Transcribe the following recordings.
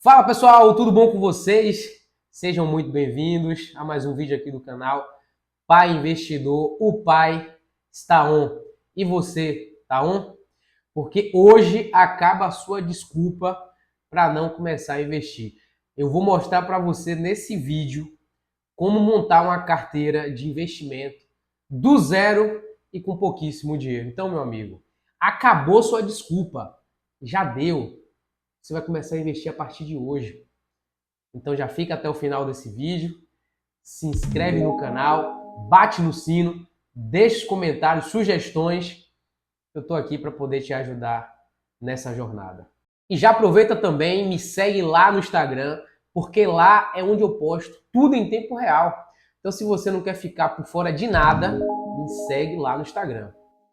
Fala pessoal, tudo bom com vocês? Sejam muito bem-vindos a mais um vídeo aqui do canal Pai Investidor. O pai está on. E você, está on? Porque hoje acaba a sua desculpa para não começar a investir. Eu vou mostrar para você nesse vídeo como montar uma carteira de investimento do zero e com pouquíssimo dinheiro. Então, meu amigo, acabou sua desculpa. Já deu. Você vai começar a investir a partir de hoje. Então já fica até o final desse vídeo, se inscreve no canal, bate no sino, deixa os comentários, sugestões. Eu estou aqui para poder te ajudar nessa jornada. E já aproveita também, me segue lá no Instagram, porque lá é onde eu posto tudo em tempo real. Então se você não quer ficar por fora de nada, me segue lá no Instagram.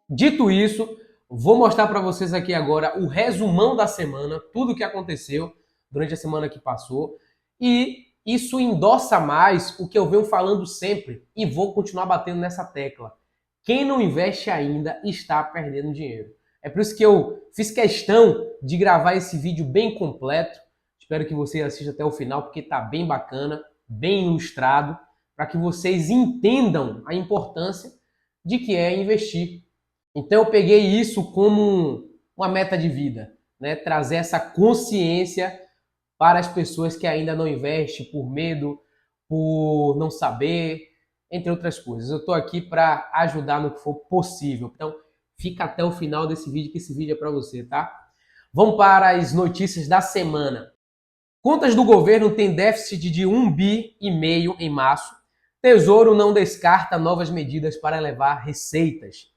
Dito isso, vou mostrar para vocês aqui agora o resumão da semana, tudo o que aconteceu durante a semana que passou. E isso endossa mais o que eu venho falando sempre e vou continuar batendo nessa tecla. Quem não investe ainda está perdendo dinheiro. É por isso que eu fiz questão de gravar esse vídeo bem completo. Espero que você assista até o final, porque está bem bacana, bem ilustrado, para que vocês entendam a importância de que é investir. Então eu peguei isso como uma meta de vida, né? Trazer essa consciência para as pessoas que ainda não investem por medo, por não saber, entre outras coisas. Eu estou aqui para ajudar no que for possível. Então, fica até o final desse vídeo, que esse vídeo é para você, tá? Vamos para as notícias da semana. Contas do governo têm déficit de 1,5 bi em março. Tesouro não descarta novas medidas para elevar receitas.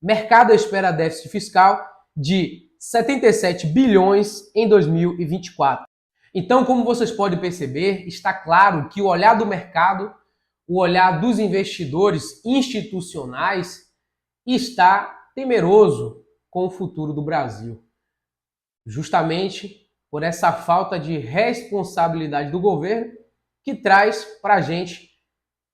Mercado espera déficit fiscal de 77 bilhões em 2024. Então, como vocês podem perceber, está claro que o olhar do mercado, o olhar dos investidores institucionais está temeroso com o futuro do Brasil. Justamente por essa falta de responsabilidade do governo que traz para a gente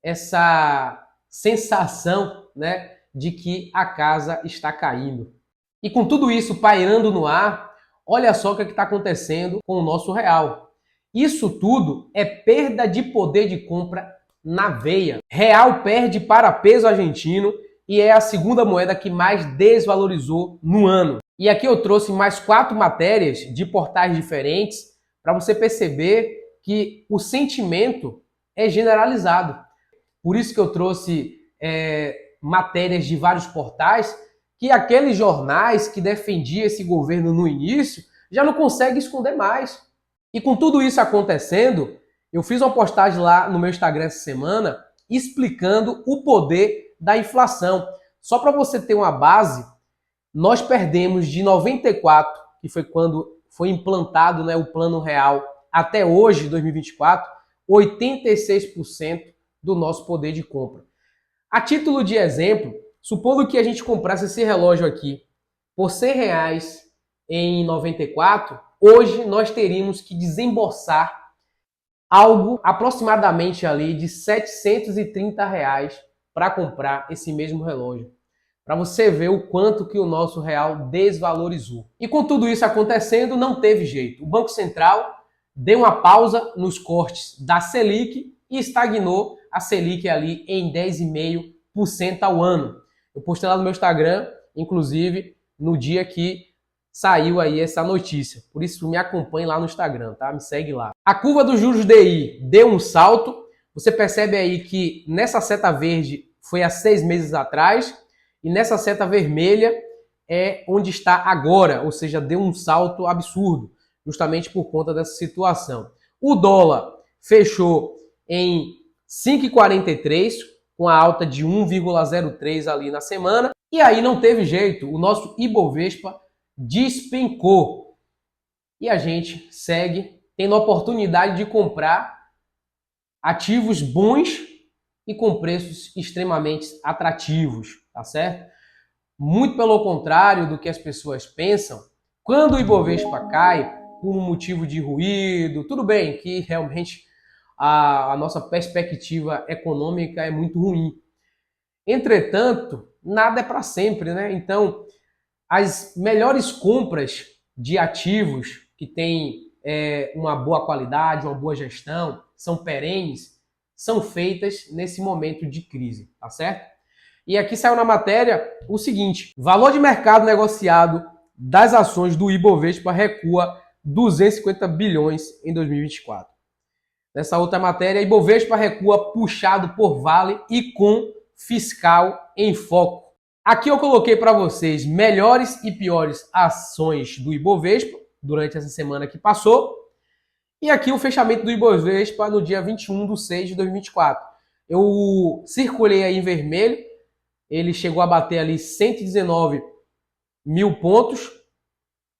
essa sensação, né, de que a casa está caindo. E com tudo isso pairando no ar, olha só o que está acontecendo com o nosso real. Isso tudo é perda de poder de compra na veia. Real perde para peso argentino e é a segunda moeda que mais desvalorizou no ano. E aqui eu trouxe mais 4 matérias de portais diferentes para você perceber que o sentimento é generalizado. Por isso que eu trouxe matérias de vários portais que aqueles jornais que defendiam esse governo no início já não conseguem esconder mais. E com tudo isso acontecendo, eu fiz uma postagem lá no meu Instagram essa semana explicando o poder da inflação. Só para você ter uma base, nós perdemos de 94, que foi quando foi implantado, né, o Plano Real, até hoje, 2024, 86% do nosso poder de compra. A título de exemplo, supondo que a gente comprasse esse relógio aqui por R$ 100 em 94, hoje nós teríamos que desembolsar algo aproximadamente ali de R$ 730 para comprar esse mesmo relógio. Para você ver o quanto que o nosso real desvalorizou. E com tudo isso acontecendo, não teve jeito. O Banco Central deu uma pausa nos cortes da Selic e estagnou a Selic ali em 10,5% ao ano. Eu postei lá no meu Instagram, inclusive, no dia que saiu aí essa notícia. Por isso, me acompanhe lá no Instagram, tá? Me segue lá. A curva dos juros DI deu um salto. Você percebe aí que nessa seta verde foi há 6 meses atrás e nessa seta vermelha é onde está agora, ou seja, deu um salto absurdo, justamente por conta dessa situação. O dólar fechou em 5,43, com a alta de 1,03 ali na semana, e aí não teve jeito, o nosso Ibovespa despencou. E a gente segue tendo a oportunidade de comprar ativos bons e com preços extremamente atrativos, tá certo? Muito pelo contrário do que as pessoas pensam, quando o Ibovespa cai por um motivo de ruído, tudo bem que realmente a nossa perspectiva econômica é muito ruim. Entretanto, nada é para sempre, né? Então, as melhores compras de ativos que têm uma boa qualidade, uma boa gestão, são perenes, são feitas nesse momento de crise, tá certo? E aqui saiu na matéria o seguinte: valor de mercado negociado das ações do Ibovespa recua 250 bilhões em 2024. Nessa outra matéria, Ibovespa recua puxado por Vale e com fiscal em foco. Aqui eu coloquei para vocês melhores e piores ações do Ibovespa durante essa semana que passou. E aqui o fechamento do Ibovespa no dia 21/6/2024. Eu circulei aí em vermelho, ele chegou a bater ali 119 mil pontos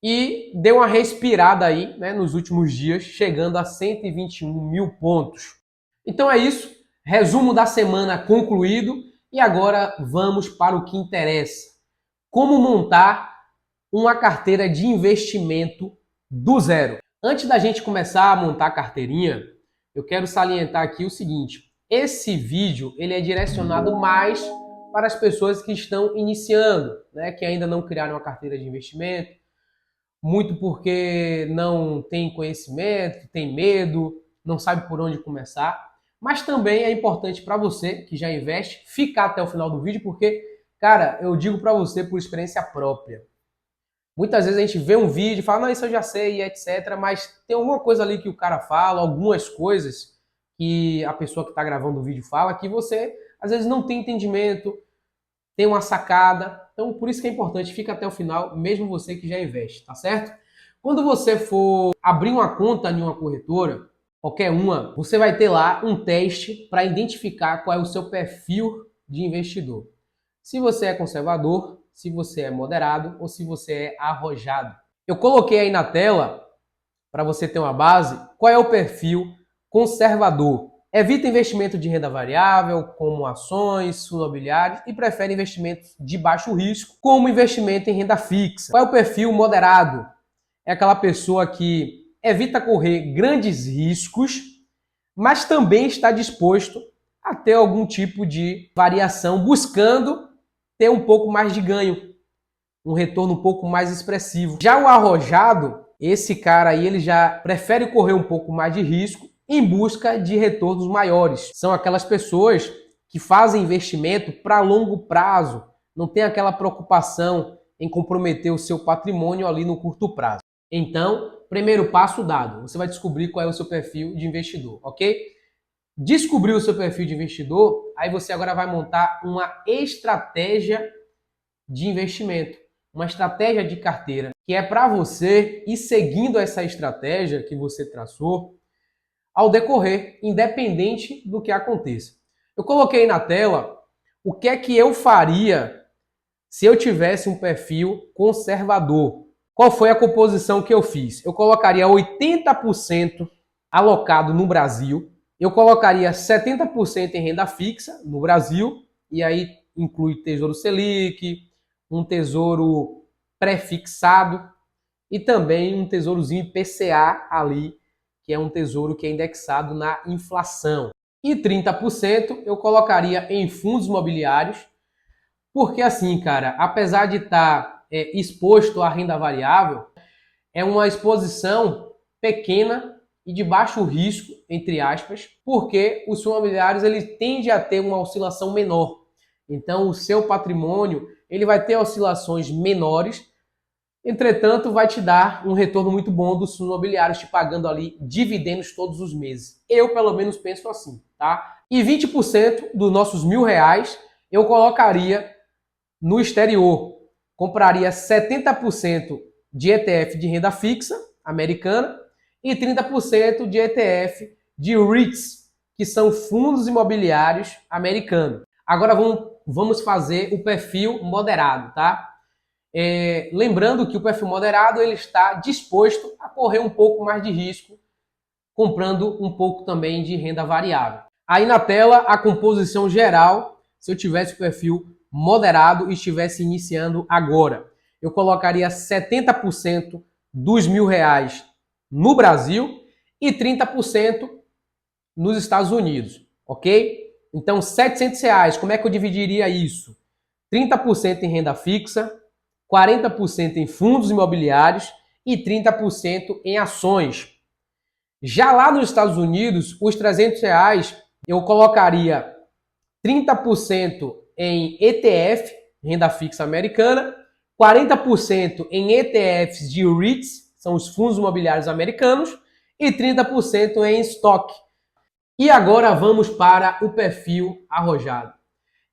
e deu uma respirada aí, né, nos últimos dias, chegando a 121 mil pontos. Então é isso, resumo da semana concluído e agora vamos para o que interessa. Como montar uma carteira de investimento do zero. Antes da gente começar a montar a carteirinha, eu quero salientar aqui o seguinte: esse vídeo ele é direcionado mais para as pessoas que estão iniciando, né, que ainda não criaram uma carteira de investimento, muito porque não tem conhecimento, tem medo, não sabe por onde começar. Mas também é importante para você que já investe ficar até o final do vídeo, porque, cara, eu digo para você por experiência própria. Muitas vezes a gente vê um vídeo e fala, não, isso eu já sei, e etc. Mas tem alguma coisa ali que o cara fala, algumas coisas que a pessoa que está gravando o vídeo fala, que você, às vezes, não tem entendimento, tem uma sacada. Então, por isso que é importante, fica até o final, mesmo você que já investe, tá certo? Quando você for abrir uma conta em uma corretora, qualquer uma, você vai ter lá um teste para identificar qual é o seu perfil de investidor. Se você é conservador, se você é moderado ou se você é arrojado. Eu coloquei aí na tela, para você ter uma base, qual é o perfil conservador. Evita investimento de renda variável, como ações, fundos imobiliários, e prefere investimentos de baixo risco, como investimento em renda fixa. Qual é o perfil moderado? É aquela pessoa que evita correr grandes riscos, mas também está disposto a ter algum tipo de variação, buscando ter um pouco mais de ganho, um retorno um pouco mais expressivo. Já o arrojado, esse cara aí, ele já prefere correr um pouco mais de risco em busca de retornos maiores. São aquelas pessoas que fazem investimento para longo prazo, não tem aquela preocupação em comprometer o seu patrimônio ali no curto prazo. Então, primeiro passo dado, você vai descobrir qual é o seu perfil de investidor, ok? Descobriu o seu perfil de investidor, aí você agora vai montar uma estratégia de investimento, uma estratégia de carteira, que é para você ir seguindo essa estratégia que você traçou ao decorrer, independente do que aconteça. Eu coloquei na tela o que é que eu faria se eu tivesse um perfil conservador. Qual foi a composição que eu fiz? Eu colocaria 80% alocado no Brasil, eu colocaria 70% em renda fixa no Brasil, e aí inclui Tesouro Selic, um tesouro pré-fixado e também um tesourozinho IPCA ali, que é um tesouro que é indexado na inflação. E 30% eu colocaria em fundos imobiliários, porque assim, cara, apesar de estar exposto à renda variável, é uma exposição pequena e de baixo risco, entre aspas, porque os fundos imobiliários ele tende a ter uma oscilação menor. Então, o seu patrimônio ele vai ter oscilações menores, entretanto, vai te dar um retorno muito bom dos fundos imobiliários, te pagando ali dividendos todos os meses. Eu, pelo menos, penso assim, tá? E 20% dos nossos R$1.000 eu colocaria no exterior. Compraria 70% de ETF de renda fixa americana e 30% de ETF de REITs, que são fundos imobiliários americanos. Agora vamos fazer o perfil moderado, tá? Lembrando que o perfil moderado ele está disposto a correr um pouco mais de risco, comprando um pouco também de renda variável. Aí na tela a composição geral, se eu tivesse o perfil moderado e estivesse iniciando agora, eu colocaria 70% dos R$1.000 no Brasil e 30% nos Estados Unidos, ok? Então, R$700, como é que eu dividiria isso? 30% em renda fixa, 40% em fundos imobiliários e 30% em ações. Já lá nos Estados Unidos, os R$ 300 eu colocaria 30% em ETF, renda fixa americana, 40% em ETFs de REITs, são os fundos imobiliários americanos, e 30% em estoque. E agora vamos para o perfil arrojado.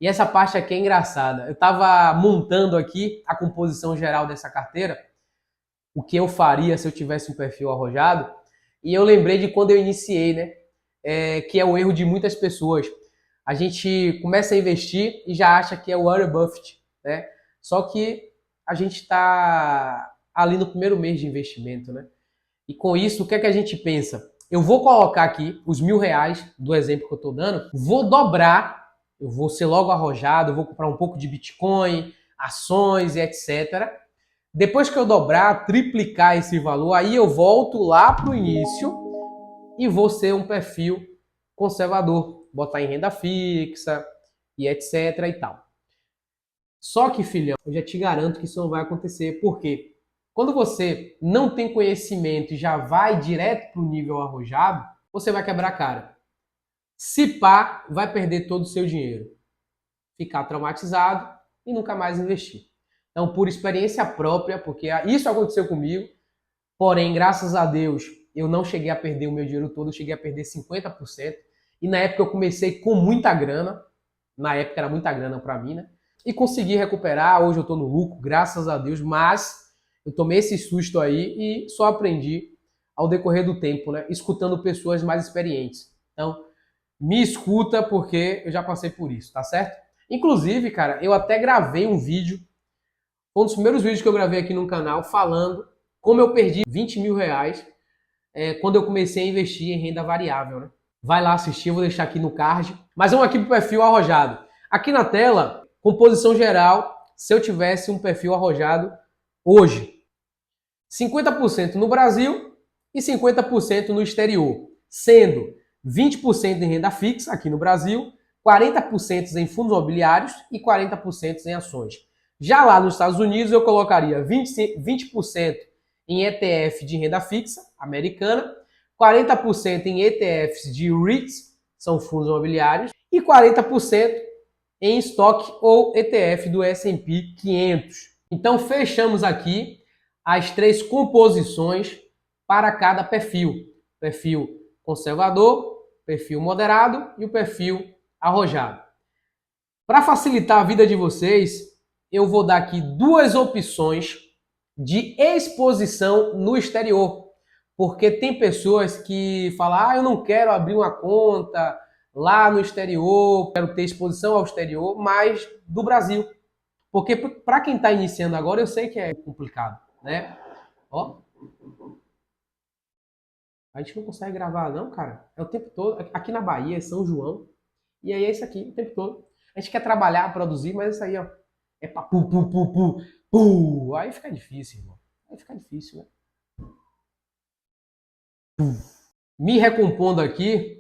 E essa parte aqui é engraçada. Eu estava montando aqui a composição geral dessa carteira, o que eu faria se eu tivesse um perfil arrojado, e eu lembrei de quando eu iniciei, né? Que é o erro de muitas pessoas. A gente começa a investir e já acha que é o Warren Buffett, né? Só que a gente está ali no primeiro mês de investimento, né? E com isso, o que é que a gente pensa? Eu vou colocar aqui os R$ 1.000 do exemplo que eu estou dando, vou dobrar, eu vou ser logo arrojado, eu vou comprar um pouco de Bitcoin, ações e etc. Depois que eu dobrar, triplicar esse valor, aí eu volto lá para o início e vou ser um perfil conservador, botar em renda fixa e etc e tal. Só que, filhão, eu já te garanto que isso não vai acontecer. Por quê? Quando você não tem conhecimento e já vai direto para o nível arrojado, você vai quebrar a cara. Se pá, vai perder todo o seu dinheiro. Ficar traumatizado e nunca mais investir. Então, por experiência própria, porque isso aconteceu comigo, porém, graças a Deus, eu não cheguei a perder o meu dinheiro todo, eu cheguei a perder 50%. E na época eu comecei com muita grana, na época era muita grana para mim, né? E consegui recuperar, hoje eu estou no lucro, graças a Deus, mas eu tomei esse susto aí e só aprendi ao decorrer do tempo, né? Escutando pessoas mais experientes. Então, me escuta porque eu já passei por isso, tá certo? Inclusive, cara, eu até gravei um vídeo, um dos primeiros vídeos que eu gravei aqui no canal, falando como eu perdi R$ 20.000 quando eu comecei a investir em renda variável, né? Vai lá assistir, eu vou deixar aqui no card. Mas vamos aqui para o perfil arrojado. Aqui na tela, composição geral, se eu tivesse um perfil arrojado hoje. 50% no Brasil e 50% no exterior. Sendo 20% em renda fixa aqui no Brasil, 40% em fundos imobiliários e 40% em ações. Já lá nos Estados Unidos, eu colocaria 20% em ETF de renda fixa americana, 40% em ETFs de REITs, são fundos imobiliários, e 40% em estoque ou ETF do S&P 500. Então, fechamos aqui as 3 composições para cada perfil. Perfil conservador, perfil moderado e o perfil arrojado. Para facilitar a vida de vocês, eu vou dar aqui 2 opções de exposição no exterior. Porque tem pessoas que falam, eu não quero abrir uma conta lá no exterior, quero ter exposição ao exterior, mas do Brasil. Porque para quem está iniciando agora, eu sei que é complicado, né? Ó, a gente não consegue gravar não, cara. É o tempo todo. Aqui na Bahia, é São João, e aí é isso aqui, o tempo todo. A gente quer trabalhar, produzir, mas isso aí, ó, é pra pu. Aí fica difícil, irmão. Aí fica difícil, né? Me recompondo aqui,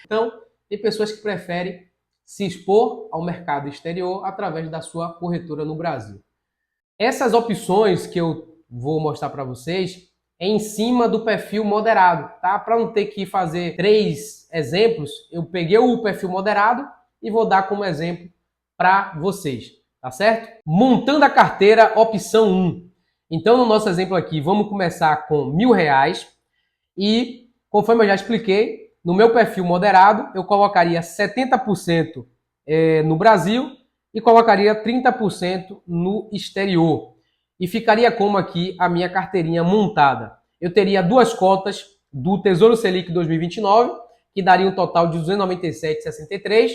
então, tem pessoas que preferem se expor ao mercado exterior através da sua corretora no Brasil. Essas opções que eu vou mostrar para vocês é em cima do perfil moderado, tá? Para não ter que fazer 3 exemplos, eu peguei o perfil moderado e vou dar como exemplo para vocês, tá certo? Montando a carteira, opção 1. Então, no nosso exemplo aqui, vamos começar com R$ 1.000 e, conforme eu já expliquei, no meu perfil moderado, eu colocaria 70% no Brasil e colocaria 30% no exterior. E ficaria como aqui a minha carteirinha montada. Eu teria 2 cotas do Tesouro Selic 2029, que daria um total de 297,63.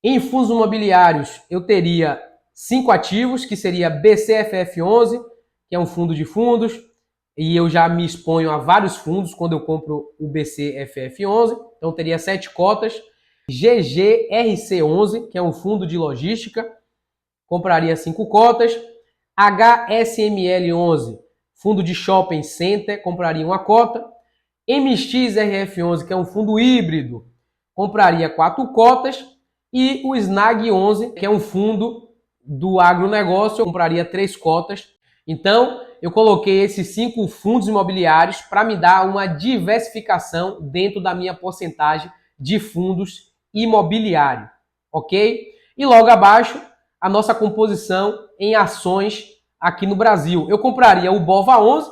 Em fundos imobiliários, eu teria 5 ativos, que seria BCFF11, que é um fundo de fundos, e eu já me exponho a vários fundos quando eu compro o BCFF11, então eu teria 7 cotas. GGRC11, que é um fundo de logística, compraria 5 cotas. HSML11, fundo de shopping center, compraria 1 cota. MXRF11, que é um fundo híbrido, compraria 4 cotas. E o SNAG11, que é um fundo do agronegócio, eu compraria 3 cotas. Então, eu coloquei esses 5 fundos imobiliários para me dar uma diversificação dentro da minha porcentagem de fundos imobiliários, ok? E logo abaixo, a nossa composição em ações aqui no Brasil. Eu compraria o BOVA11,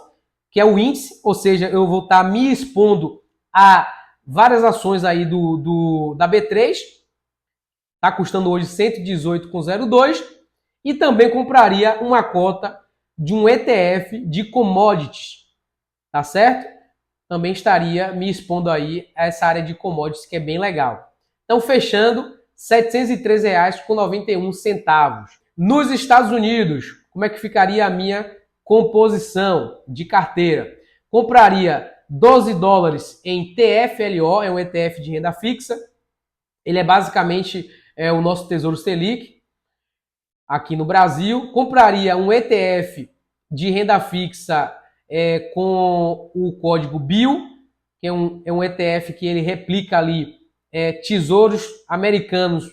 que é o índice, ou seja, eu vou estar me expondo a várias ações aí da B3, está custando hoje 118,02, e também compraria uma cota de um ETF de commodities, tá certo? Também estaria me expondo aí a essa área de commodities que é bem legal. Então, fechando, R$ 703,91. Nos Estados Unidos, como é que ficaria a minha composição de carteira? Compraria $12 em TFLO, é um ETF de renda fixa. Ele é basicamente o nosso Tesouro Selic aqui no Brasil. Compraria um ETF de renda fixa com o código BIL, que é um ETF que ele replica ali tesouros americanos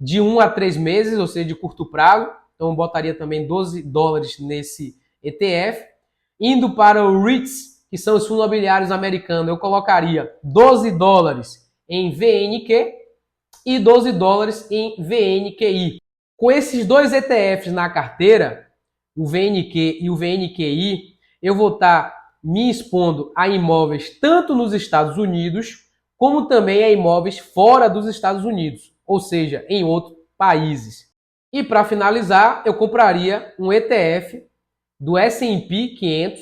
de 1 a 3 meses, ou seja, de curto prazo. Então eu botaria também $12 nesse ETF. Indo para o REITs, que são os fundos imobiliários americanos, eu colocaria $12 em VNQ e $12 em VNQI. Com esses dois ETFs na carteira, o VNQ e o VNQI, eu vou estar me expondo a imóveis tanto nos Estados Unidos, como também a imóveis fora dos Estados Unidos, ou seja, em outros países. E para finalizar, eu compraria um ETF do S&P 500,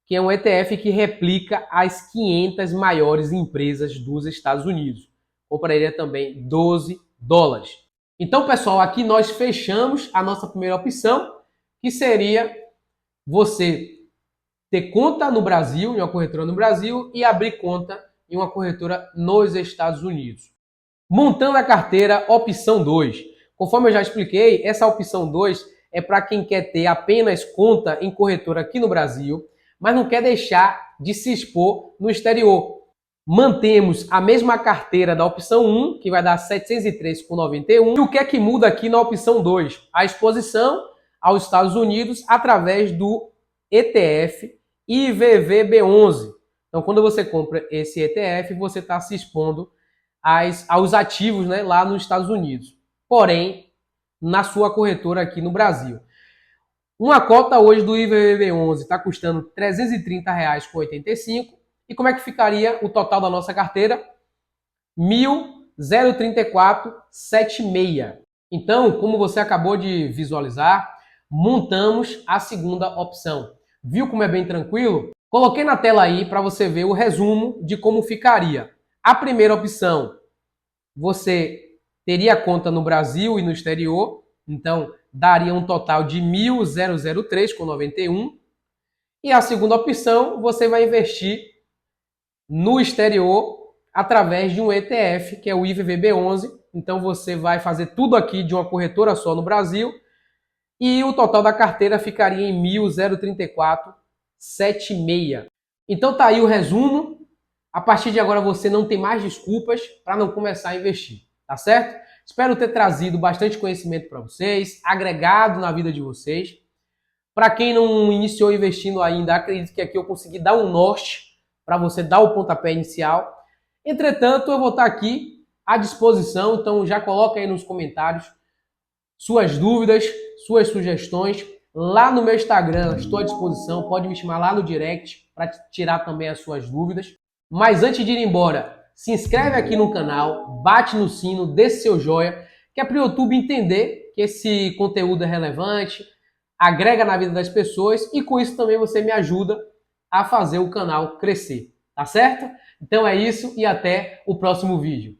que é um ETF que replica as 500 maiores empresas dos Estados Unidos. Compraria também $12. Então, pessoal, aqui nós fechamos a nossa primeira opção, que seria você ter conta no Brasil, em uma corretora no Brasil, e abrir conta em uma corretora nos Estados Unidos. Montando a carteira, opção 2. Conforme eu já expliquei, essa opção 2 é para quem quer ter apenas conta em corretora aqui no Brasil, mas não quer deixar de se expor no exterior. Mantemos a mesma carteira da opção 1, que vai dar 703,91. E o que é que muda aqui na opção 2? A exposição aos Estados Unidos através do ETF IVVB11. Então, quando você compra esse ETF, você está se expondo aos ativos, né, lá nos Estados Unidos. Porém, na sua corretora aqui no Brasil. Uma cota hoje do IVVB11 está custando R$ 330,85. E como é que ficaria o total da nossa carteira? R$ 1.034,76. Então, como você acabou de visualizar, montamos a segunda opção. Viu como é bem tranquilo? Coloquei na tela aí para você ver o resumo de como ficaria. A primeira opção, você teria conta no Brasil e no exterior, então daria um total de R$ 1.003,91. E a segunda opção, você vai investir no exterior através de um ETF, que é o IVVB11. Então você vai fazer tudo aqui de uma corretora só no Brasil e o total da carteira ficaria em 1.034,76. Então tá aí o resumo. A partir de agora você não tem mais desculpas para não começar a investir, tá certo? Espero ter trazido bastante conhecimento para vocês, agregado na vida de vocês. Para quem não iniciou investindo ainda, acredito que aqui eu consegui dar um norte para você dar o pontapé inicial. Entretanto, eu vou estar aqui à disposição, então já coloca aí nos comentários suas dúvidas, suas sugestões. Lá no meu Instagram estou à disposição, pode me chamar lá no direct para tirar também as suas dúvidas. Mas antes de ir embora, se inscreve aqui no canal, bate no sino, deixe seu joinha, que é para o YouTube entender que esse conteúdo é relevante, agrega na vida das pessoas e com isso também você me ajuda a fazer o canal crescer, tá certo? Então é isso e até o próximo vídeo.